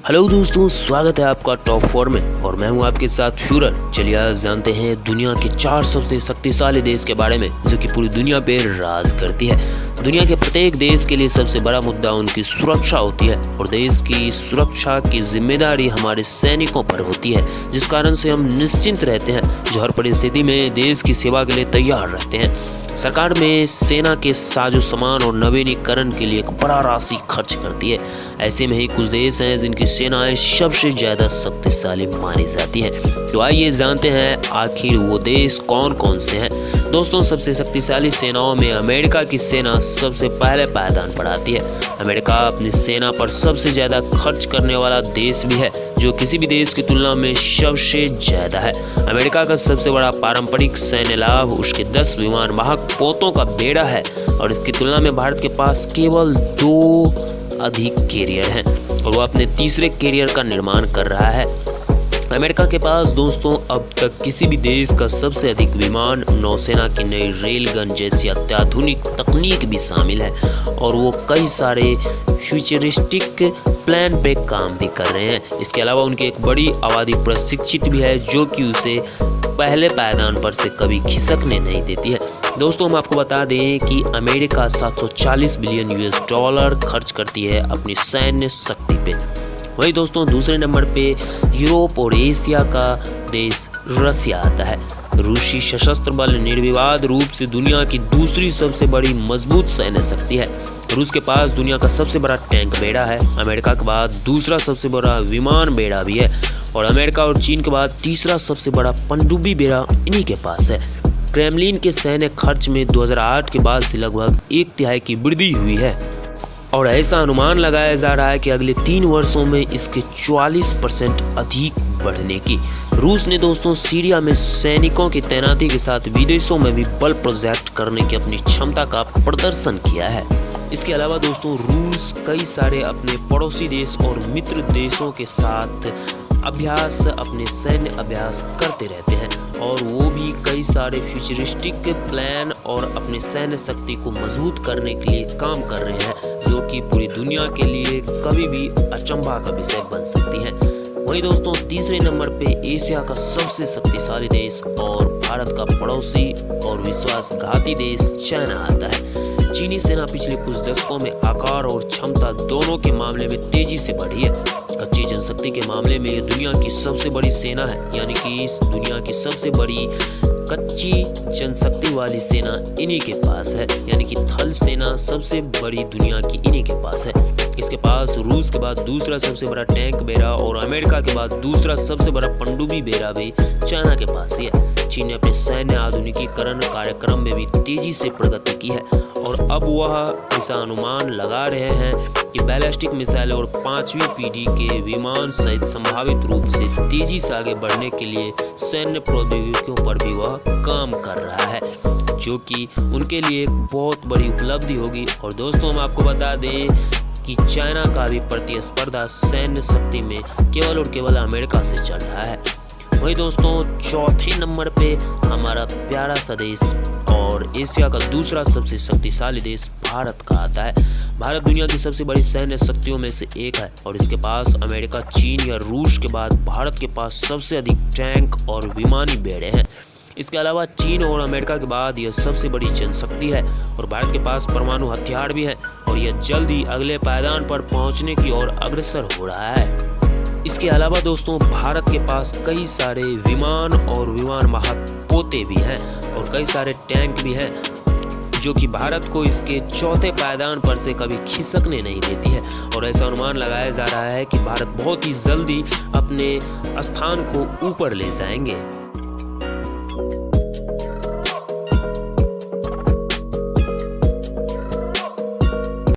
Hello दोस्तों, स्वागत है आपका टॉप 4 में और मैं हूं आपके साथ फ्यूरर। चलिए आज जानते हैं दुनिया के 4 सबसे शक्तिशाली देश के बारे में जो कि पूरी दुनिया पे राज करती है। दुनिया के प्रत्येक देश के लिए सबसे बड़ा मुद्दा उनकी सुरक्षा होती है और देश की सुरक्षा की जिम्मेदारी हमारे सैनिकों पर होती है, जिस कारण से हम निश्चिंत रहते हैं, जो हर परिस्थिति में देश की सेवा के लिए तैयार रहते हैं। सरकार में सेना के साजो सामान और नवीनीकरण के लिए एक बड़ा राशि खर्च करती है। ऐसे में ही कुछ देश हैं जिनकी सेनाएं सबसे ज्यादा शक्तिशाली मानी जाती हैं। तो आइए जानते हैं आखिर वो देश कौन कौन से हैं। दोस्तों, सबसे शक्तिशाली सेनाओं में अमेरिका की सेना सबसे पहले पायदान पर आती है। अमेरिका अपनी सेना पर सबसे ज्यादा खर्च करने वाला देश भी है, जो किसी भी देश की तुलना में सबसे ज्यादा है। अमेरिका का सबसे बड़ा पारंपरिक सैन्य लाभ उसके 10 विमान वाहक पोतों का बेड़ा है और इसकी तुलना में भारत के पास केवल 2 अधिक कैरियर हैं और वो अपने तीसरे कैरियर का निर्माण कर रहा है। अमेरिका के पास दोस्तों अब तक किसी भी देश का सबसे अधिक विमान, नौसेना की नई रेलगन जैसी अत्याधुनिक तकनीक भी शामिल है और वो कई सारे फ्यूचरिस्टिक प्लान पे काम भी कर रहे हैं। इसके अलावा उनकी एक बड़ी आबादी प्रशिक्षित भी है, जो कि उसे पहले पायदान पर से कभी खिसकने नहीं देती है। दोस्तों, हम आपको बता दें कि अमेरिका 740 बिलियन यूएस डॉलर खर्च करती है अपनी सैन्य शक्ति पे। वही दोस्तों, दूसरे नंबर पे यूरोप और एशिया का देश रसिया आता है। रूसी सशस्त्र बल निर्विवाद रूप से दुनिया की दूसरी सबसे बड़ी मजबूत सैन्य शक्ति है। रूस के पास दुनिया का सबसे बड़ा टैंक बेड़ा है। अमेरिका के बाद दूसरा सबसे बड़ा विमान बेड़ा भी है और अमेरिका और चीन के बाद तीसरा सबसे बड़ा पनडुब्बी बेड़ा इन्हीं के पास है। क्रेमलिन के सैन्य खर्च में 2008 के बाद से लगभग 1/3 की वृद्धि हुई है और ऐसा अनुमान लगाया जा रहा है कि अगले 3 वर्षों में इसके 44% अधिक बढ़ने की। रूस ने दोस्तों सीरिया में सैनिकों की तैनाती के साथ विदेशों में भी बल प्रोजेक्ट करने की अपनी क्षमता का प्रदर्शन किया है। इसके अलावा दोस्तों रूस कई सारे अपने पड़ोसी देश और मित्र देशों के साथ अपने सैन्य अभ्यास करते रहते हैं और वो भी कई सारे फ्यूचरिस्टिक प्लान और अपने सैन्य शक्ति को मजबूत करने के लिए काम कर रहे हैं, जो कि पूरी दुनिया के लिए कभी भी अचंभा का विषय बन सकती है। वहीं दोस्तों, तीसरे नंबर पे एशिया का सबसे शक्तिशाली देश और भारत का पड़ोसी और विश्वासघाती देश चाइना आता है। चीनी सेना पिछले कुछ दशकों में आकार और क्षमता दोनों के मामले में तेजी से बढ़ी है। कच्ची जनशक्ति के मामले में ये दुनिया की सबसे बड़ी सेना है, यानी कि इस दुनिया की सबसे बड़ी कच्ची जनशक्ति वाली सेना इन्हीं के पास है, यानी कि थल सेना सबसे बड़ी दुनिया की इन्हीं के पास है। इसके पास रूस के बाद दूसरा सबसे बड़ा टैंक बेड़ा और अमेरिका के बाद दूसरा सबसे बड़ा पनडुब्बी बेड़ा भी चाइना के पास ही है। चीन ने अपने सैन्य आधुनिकीकरण कार्यक्रम में भी तेजी से प्रगति की है और अब वह ऐसा अनुमान लगा रहे हैं कि बैलिस्टिक मिसाइल और 5वीं पीढ़ी के विमान सहित संभावित रूप से तेजी से आगे बढ़ने के लिए सैन्य प्रौद्योगिकियों पर भी वह काम कर रहा है, जो कि उनके लिए एक बहुत बड़ी उपलब्धि होगी। और दोस्तों, हम आपको बता दें कि चाइना का भी प्रतिस्पर्धा सैन्य शक्ति में केवल और केवल अमेरिका से चल रहा है। वही दोस्तों, चौथे नंबर पे हमारा प्यारा सा देश और एशिया का दूसरा सबसे शक्तिशाली देश भारत का आता है। भारत दुनिया की सबसे बड़ी सैन्य शक्तियों में से एक है और इसके पास अमेरिका, चीन या रूस के बाद भारत के पास सबसे अधिक टैंक और विमानी बेड़े हैं। इसके अलावा चीन और अमेरिका के बाद यह सबसे बड़ी जनशक्ति है और भारत के पास परमाणु हथियार भी है और यह जल्द ही अगले पायदान पर पहुंचने की ओर अग्रसर हो रहा है। इसके अलावा दोस्तों, भारत के पास कई सारे विमान और विमान वाहक पोते भी हैं और कई सारे टैंक भी हैं, जो कि भारत को इसके चौथे पायदान पर से कभी खिसकने नहीं देती है और ऐसा अनुमान लगाया जा रहा है कि भारत बहुत ही जल्दी अपने स्थान को ऊपर ले जाएंगे।